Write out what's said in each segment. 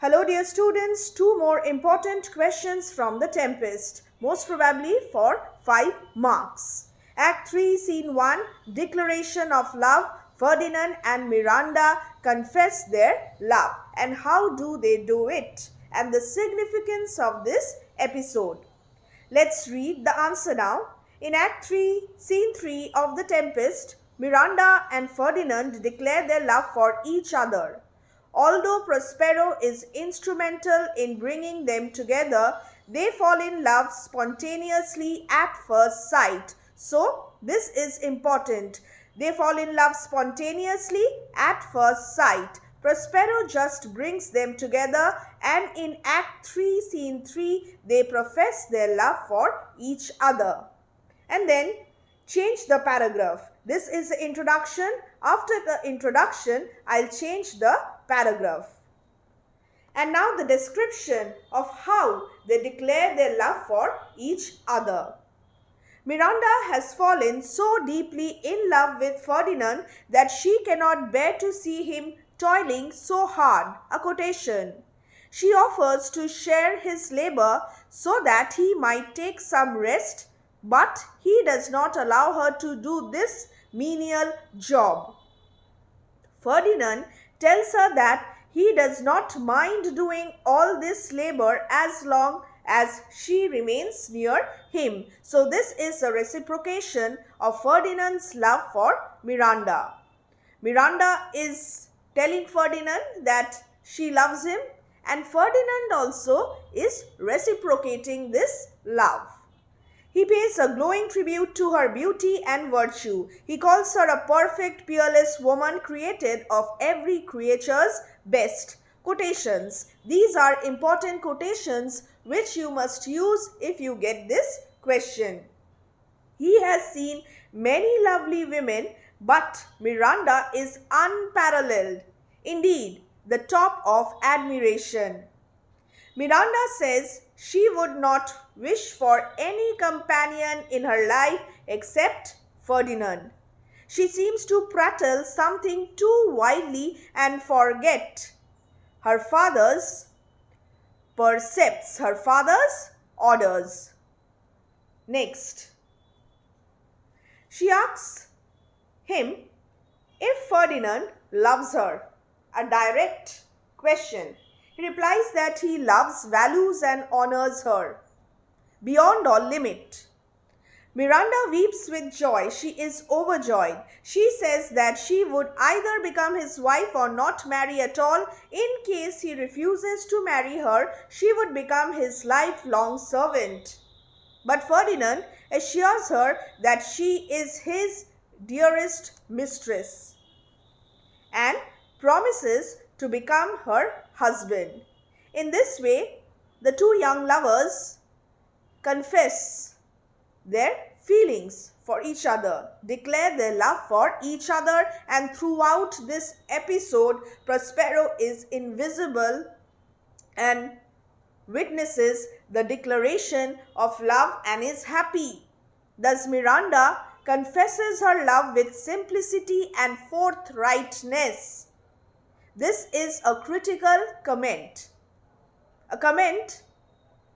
Hello dear students, two more important questions from the Tempest, most probably for 5 marks. Act 3, Scene 1, Declaration of Love. Ferdinand and Miranda confess their love. And how do they do it? And the significance of this episode. Let's read the answer now. In Act 3, Scene 3 of The Tempest, Miranda and Ferdinand declare their love for each other. Although Prospero is instrumental in bringing them together, they fall in love spontaneously at first sight. So, this is important. They fall in love spontaneously at first sight. Prospero just brings them together, and in Act 3, Scene 3, they profess their love for each other. And then change the paragraph. This is the introduction. After the introduction, I'll change the paragraph. And now the description of how they declare their love for each other. Miranda has fallen so deeply in love with Ferdinand that she cannot bear to see him toiling so hard. A quotation. She offers to share his labor so that he might take some rest, but he does not allow her to do this menial job. Ferdinand tells her that he does not mind doing all this labor as long as she remains near him. So this is a reciprocation of Ferdinand's love for Miranda. Miranda is telling Ferdinand that she loves him, and Ferdinand also is reciprocating this love. He pays a glowing tribute to her beauty and virtue. He calls her a perfect, peerless woman created of every creature's best. Quotations. These are important quotations which you must use if you get this question. He has seen many lovely women, but Miranda is unparalleled. Indeed, the top of admiration. Miranda says she would not wish for any companion in her life except Ferdinand. She seems to prattle something too widely and forget her father's precepts, her father's orders. Next, she asks him if Ferdinand loves her. A direct question. He replies that he loves, values and honors her beyond all limit. Miranda weeps with joy. She is overjoyed. She says that she would either become his wife or not marry at all. In case he refuses to marry her, she would become his lifelong servant. But Ferdinand assures her that she is his dearest mistress and promises to become her husband. In this way, the two young lovers confess their feelings for each other, declare their love for each other, and throughout this episode, Prospero is invisible and witnesses the declaration of love and is happy. Thus, Miranda confesses her love with simplicity and forthrightness. This is a critical comment. A comment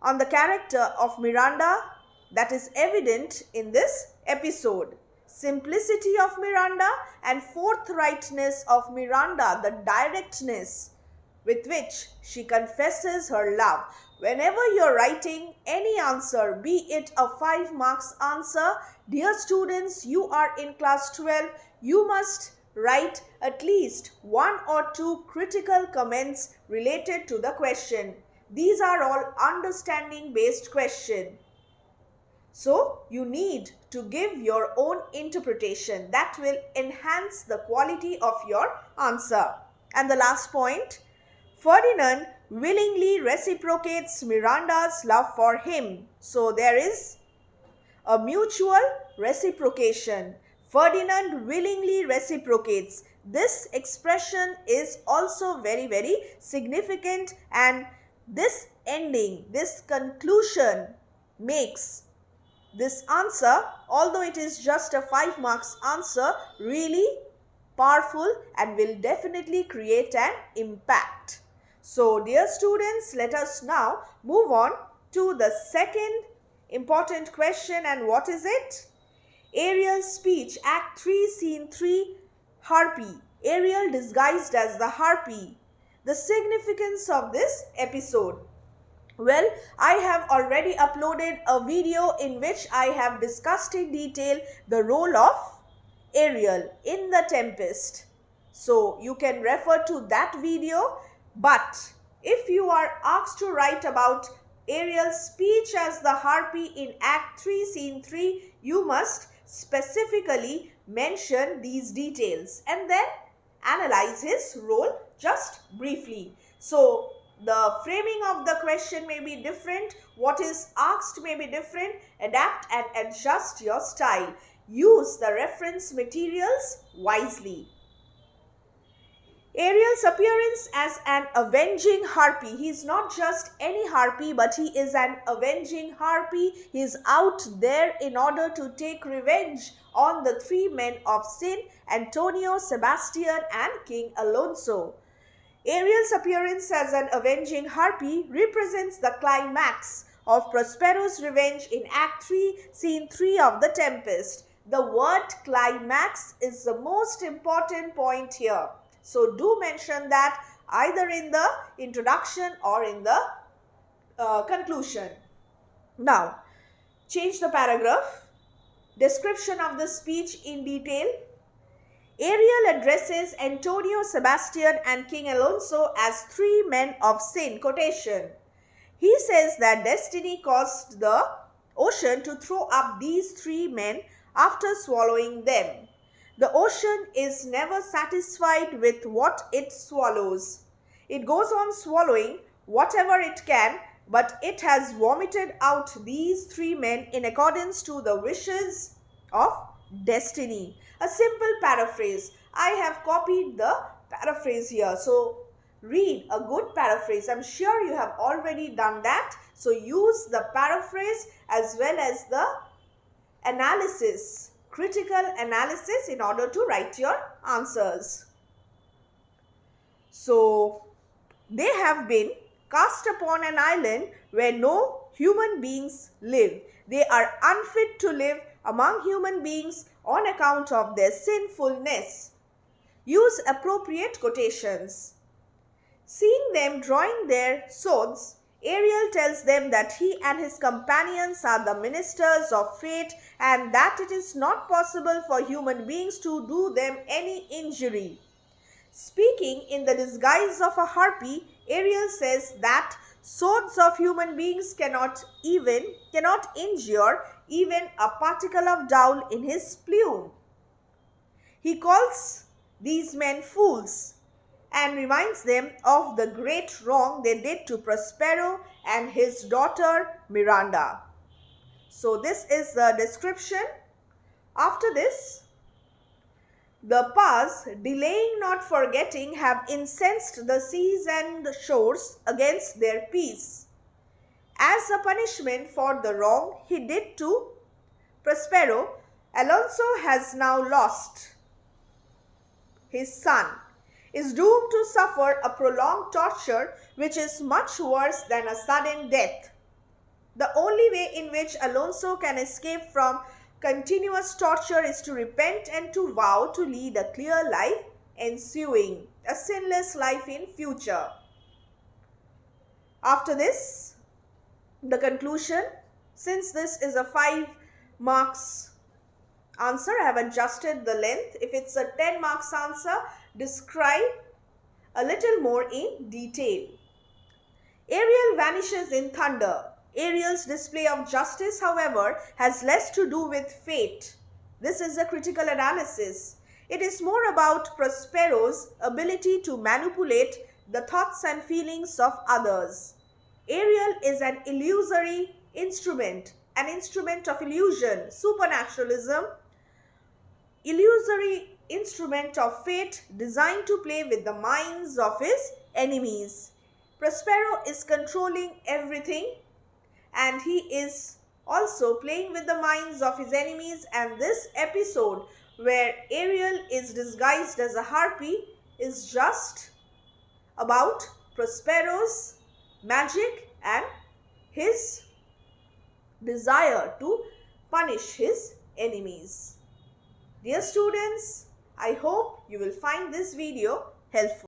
on the character of Miranda that is evident in this episode. Simplicity of Miranda and forthrightness of Miranda, the directness with which she confesses her love. Whenever you're writing any answer, be it a 5 marks answer, dear students, you are in class 12, you must write at least 1 or 2 critical comments related to the question. These are all understanding based questions. So you need to give your own interpretation that will enhance the quality of your answer. And the last point, Ferdinand willingly reciprocates Miranda's love for him. So there is a mutual reciprocation. Ferdinand willingly reciprocates. This expression is also very, very significant, and this ending, this conclusion makes this answer, although it is just a 5 marks answer, really powerful and will definitely create an impact. So dear students, let us now move on to the second important question. And what is it? Ariel's speech, Act 3, Scene 3, Harpy. Ariel disguised as the Harpy. The significance of this episode. Well, I have already uploaded a video in which I have discussed in detail the role of Ariel in the Tempest. So you can refer to that video. But if you are asked to write about Ariel's speech as the Harpy in Act 3, Scene 3, you must specifically mention these details and then analyze his role just briefly. So the framing of the question may be different, what is asked may be different. Adapt and adjust your style. Use the reference materials wisely. Ariel's appearance as an avenging harpy. He is not just any harpy, but he is an avenging harpy. He is out there in order to take revenge on the three men of sin, Antonio, Sebastian and King Alonso. Ariel's appearance as an avenging harpy represents the climax of Prospero's revenge in Act 3, Scene 3 of The Tempest. The word climax is the most important point here. So do mention that either in the introduction or in the conclusion. Now, change the paragraph. Description of the speech in detail. Ariel addresses Antonio, Sebastian and King Alonso as three men of sin. Quotation. He says that destiny caused the ocean to throw up these three men after swallowing them. The ocean is never satisfied with what it swallows. It goes on swallowing whatever it can, but it has vomited out these three men in accordance to the wishes of destiny. A simple paraphrase. I have copied the paraphrase here. So read a good paraphrase. I'm sure you have already done that. So use the paraphrase as well as the analysis, critical analysis in order to write your answers. So they have been cast upon an island where no human beings live. They are unfit to live among human beings on account of their sinfulness. Use appropriate quotations. Seeing them drawing their swords, Ariel tells them that he and his companions are the ministers of fate and that it is not possible for human beings to do them any injury. Speaking in the disguise of a harpy, Ariel says that swords of human beings cannot injure even a particle of down in his plume. He calls these men fools and reminds them of the great wrong they did to Prospero and his daughter Miranda. So this is the description. After this, the Paz, delaying not forgetting, have incensed the seas and the shores against their peace. As a punishment for the wrong he did to Prospero, Alonso has now lost his son, is doomed to suffer a prolonged torture which is much worse than a sudden death. The only way in which Alonso can escape from continuous torture is to repent and to vow to lead a clear life ensuing, a sinless life in future. After this, the conclusion. Since this is a 5 marks answer, I have adjusted the length. If it's a 10 marks answer, describe a little more in detail. Ariel vanishes in thunder. Ariel's display of justice, however, has less to do with fate. This is a critical analysis. It is more about Prospero's ability to manipulate the thoughts and feelings of others. Ariel is an illusory instrument, an instrument of illusion, supernaturalism, illusory instrument of fate designed to play with the minds of his enemies. Prospero is controlling everything and he is also playing with the minds of his enemies, and this episode where Ariel is disguised as a harpy is just about Prospero's magic and his desire to punish his enemies. Dear students, I hope you will find this video helpful.